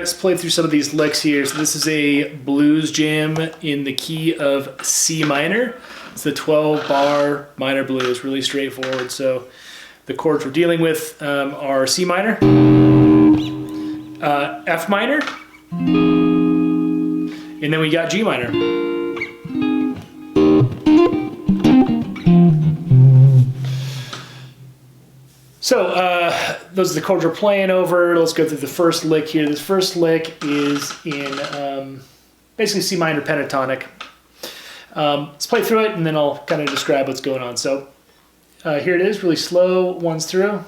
let's play through some of these licks here. So this is a blues jam in the key of C minor. It's the 12-bar minor blues, really straightforward. So the chords we're dealing with are C minor, F minor, and then we got G minor. So those are the chords we're playing over. Let's go through the first lick here. This first lick is in basically C minor pentatonic. Let's play through it and then I'll kind of describe what's going on. So here it is, really slow ones through.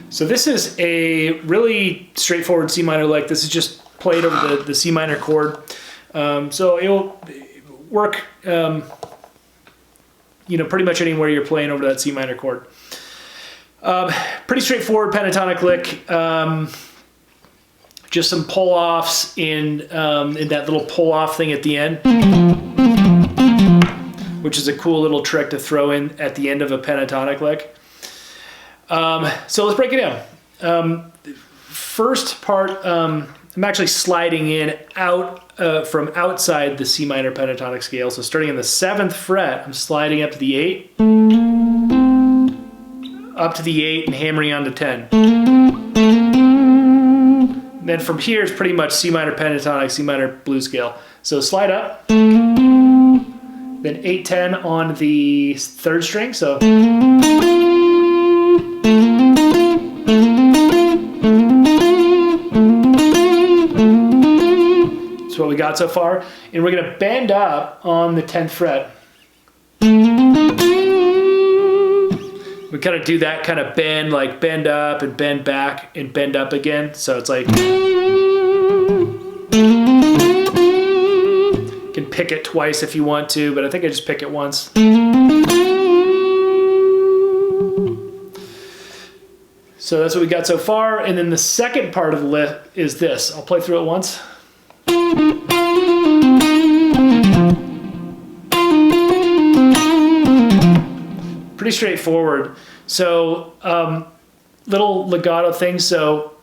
So this is a really straightforward C minor lick. This is just played over the C minor chord. So it'll work, pretty much anywhere you're playing over that C minor chord. Pretty straightforward pentatonic lick. Just some pull-offs in that little pull-off thing at the end, which is a cool little trick to throw in at the end of a pentatonic lick. So let's break it down. First part, I'm actually sliding in out from outside the C minor pentatonic scale. So starting in the 7th fret, I'm sliding up to the 8, up to the 8 and hammering on to 10. And then from here is pretty much C minor pentatonic, C minor blues scale. So slide up, then 8, 10 on the 3rd string. So that's what we got so far. And we're going to bend up on the 10th fret. We kind of do that kind of bend, like bend up and bend back and bend up again. So it's like, you can pick it twice if you want to, but I think I just pick it once. So that's what we got so far. And then the second part of the lick is this. I'll play through it once. Pretty straightforward. So little legato thing. So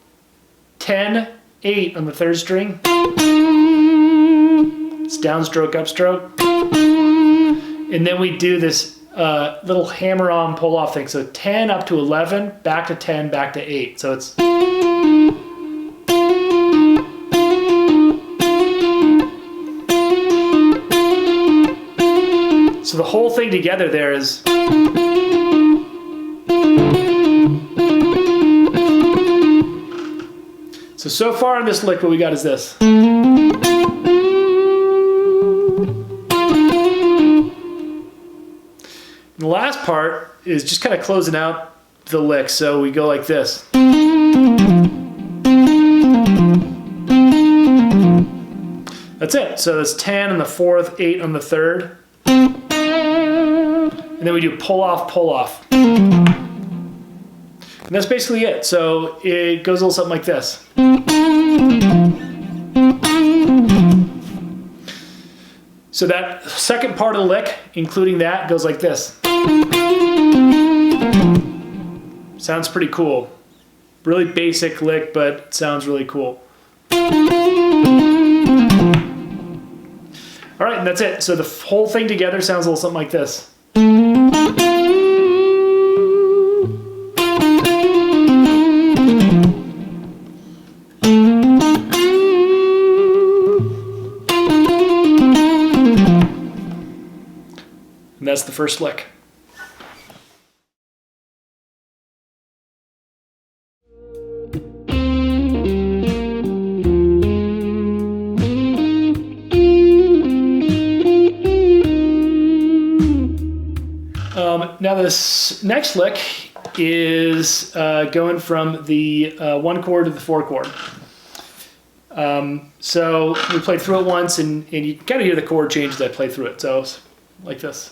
10, 8 on the 3rd string. It's downstroke, upstroke. And then we do this little hammer-on pull-off thing. So 10 up to 11, back to 10, back to 8. So it's... So the whole thing together there is... So far in this lick, what we got is this. And the last part is just kind of closing out the lick. So we go like this. That's it. So that's 10 on the 4th, 8 on the 3rd. And then we do pull off, pull off. And that's basically it. So it goes a little something like this. So that second part of the lick, including that, goes like this. Sounds pretty cool. Really basic lick, but it sounds really cool. All right, and that's it. So the whole thing together sounds a little something like this. And that's the first lick. Now this next lick is going from the 1 chord to the 4 chord. So we played through it once, and you kind of hear the chord change as I play through it. So it's like this.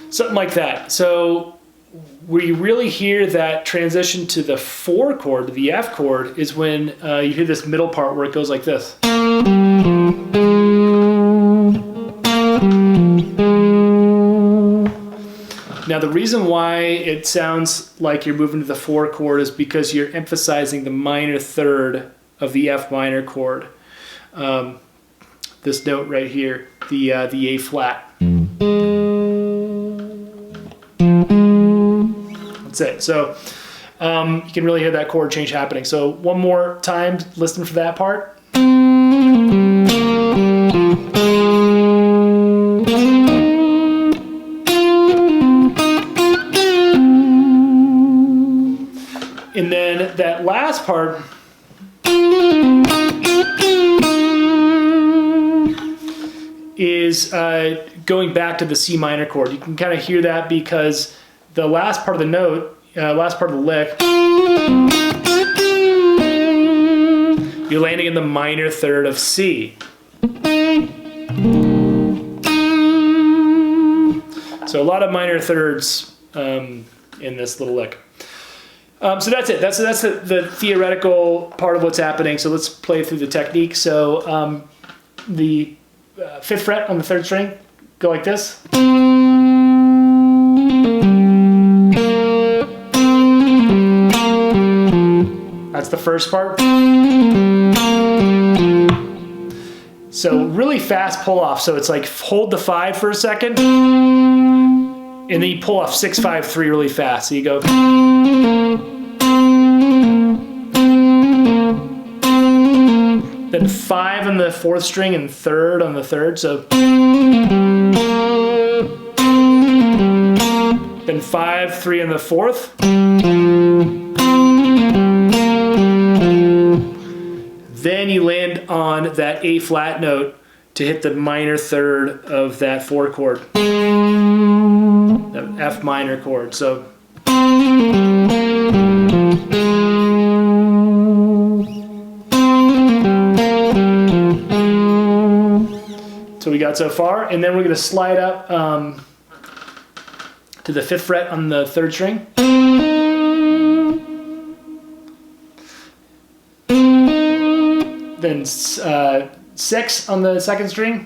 Something like that. So where you really hear that transition to the 4 chord, to the F chord, is when you hear this middle part where it goes like this. Now the reason why it sounds like you're moving to the 4 chord is because you're emphasizing the minor third of the F minor chord. This note right here, the A flat. That's it. So you can really hear that chord change happening. So one more time, listen for that part. And then that last part is going back to the C minor chord. You can kind of hear that because the last part of the note, last part of the lick, you're landing in the minor third of C. So a lot of minor thirds in this little lick. So that's it. That's the theoretical part of what's happening. So let's play through the technique. So the 5th fret on the 3rd string, go like this. That's the first part. So really fast pull off. So it's like hold the 5 for a second, and then you pull off 6, 5, 3 really fast. So you go. Then 5 on the 4th string and 3rd on the 3rd. So then 5, 3 on the 4th. Then you land on that A flat note to hit the minor third of that 4 chord, the F minor chord. So we got so far, and then we're going to slide up to the 5th fret on the 3rd string. Then 6 on the 2nd string.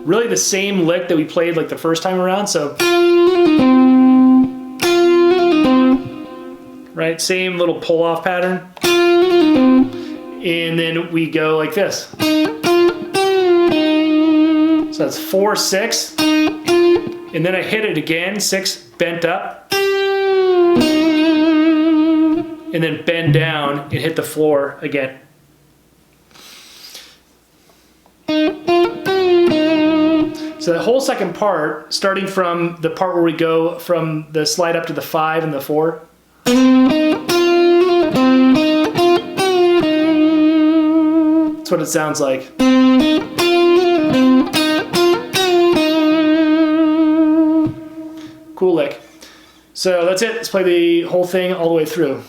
Really the same lick that we played like the first time around, so right, same little pull off pattern. And then we go like this. So that's 4, 6, and then I hit it again, 6 bent up, and then bend down and hit the floor again. So the whole second part, starting from the part where we go from the slide up to the 5 and the 4. That's what it sounds like. Cool lick. So that's it. Let's play the whole thing all the way through.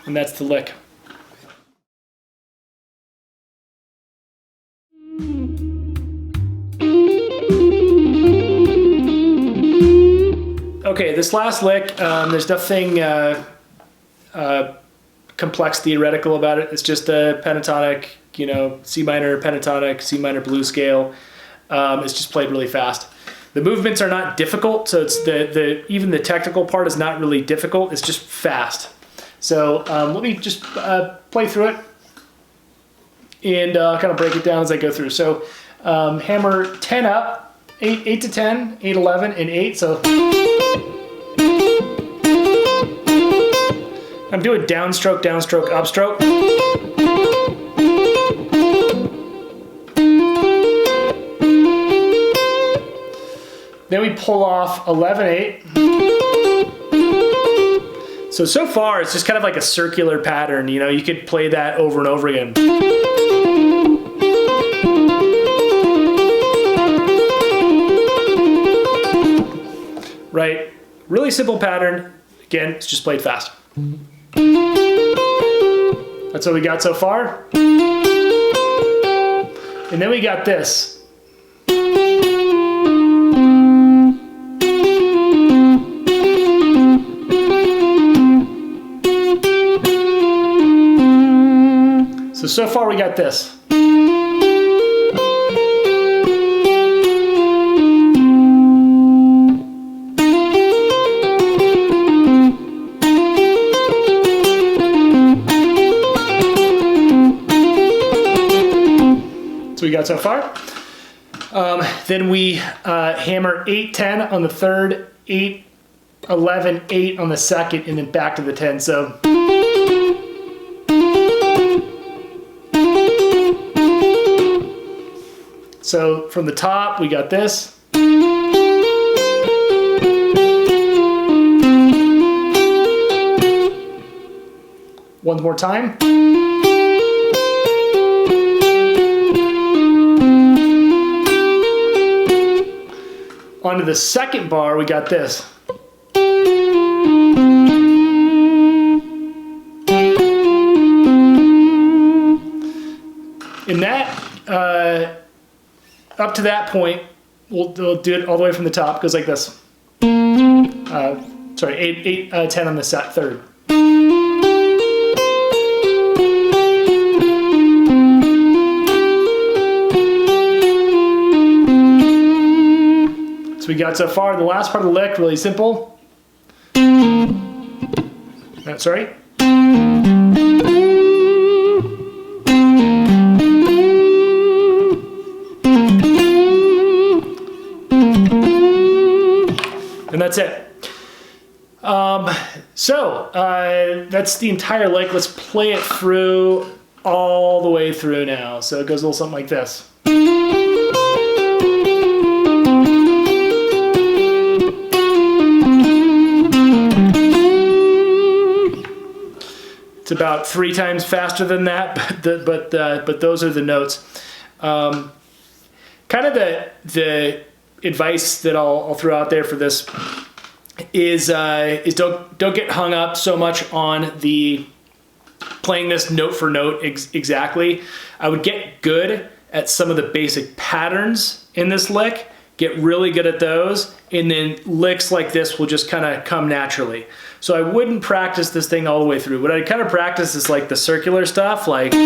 And that's the lick. Okay, this last lick, there's nothing complex theoretical about it. It's just a pentatonic, you know, C minor pentatonic, C minor blues scale. It's just played really fast. The movements are not difficult, so it's even the technical part is not really difficult. It's just fast. So let me just play through it and kind of break it down as I go through. So hammer 10 up, 8 to 10, 8, 11, and 8. So I'm doing downstroke, downstroke, upstroke. Then we pull off 11, 8. So far it's just kind of like a circular pattern, you know, you could play that over and over again. Right, really simple pattern. Again, it's just played fast. That's what we got so far. And then we got this. So far we got this. So we got so far. Then we hammer 8-10 on the third, 8-11-8 on the second, and then back to the 10. So from the top, we got this. One more time. Onto the second bar, we got this. In that, up to that point, we'll do it all the way from the top. It goes like this. Sorry, 8-10 on the third. So we got so far. The last part of the lick, really simple. Sorry. And that's it. That's the entire lick. Let's play it through all the way through now. So it goes a little something like this. It's about 3 times faster than that, but those are the notes. Kind of the advice that I'll throw out there for this is don't get hung up so much on the playing this note for note exactly. I would get good at some of the basic patterns in this lick, get really good at those, and then licks like this will just kind of come naturally. So I wouldn't practice this thing all the way through. What I kind of practice is like the circular stuff, like you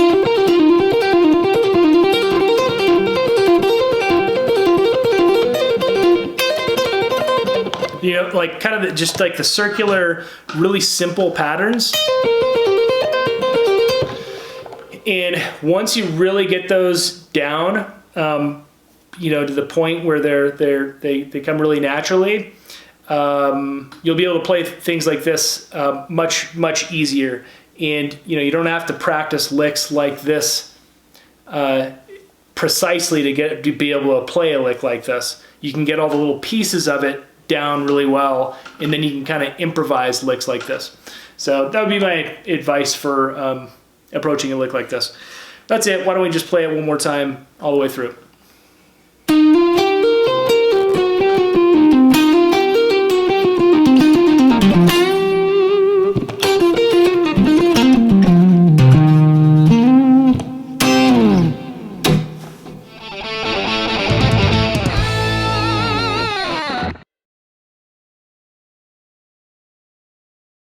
know, like kind of just like the circular, really simple patterns. And once you really get those down, you know, to the point where they come really naturally, you'll be able to play things like this much easier. And you know, you don't have to practice licks like this precisely to be able to play a lick like this. You can get all the little pieces of it down really well, and then you can kind of improvise licks like this. So that would be my advice for approaching a lick like this. That's it. Why don't we just play it one more time all the way through.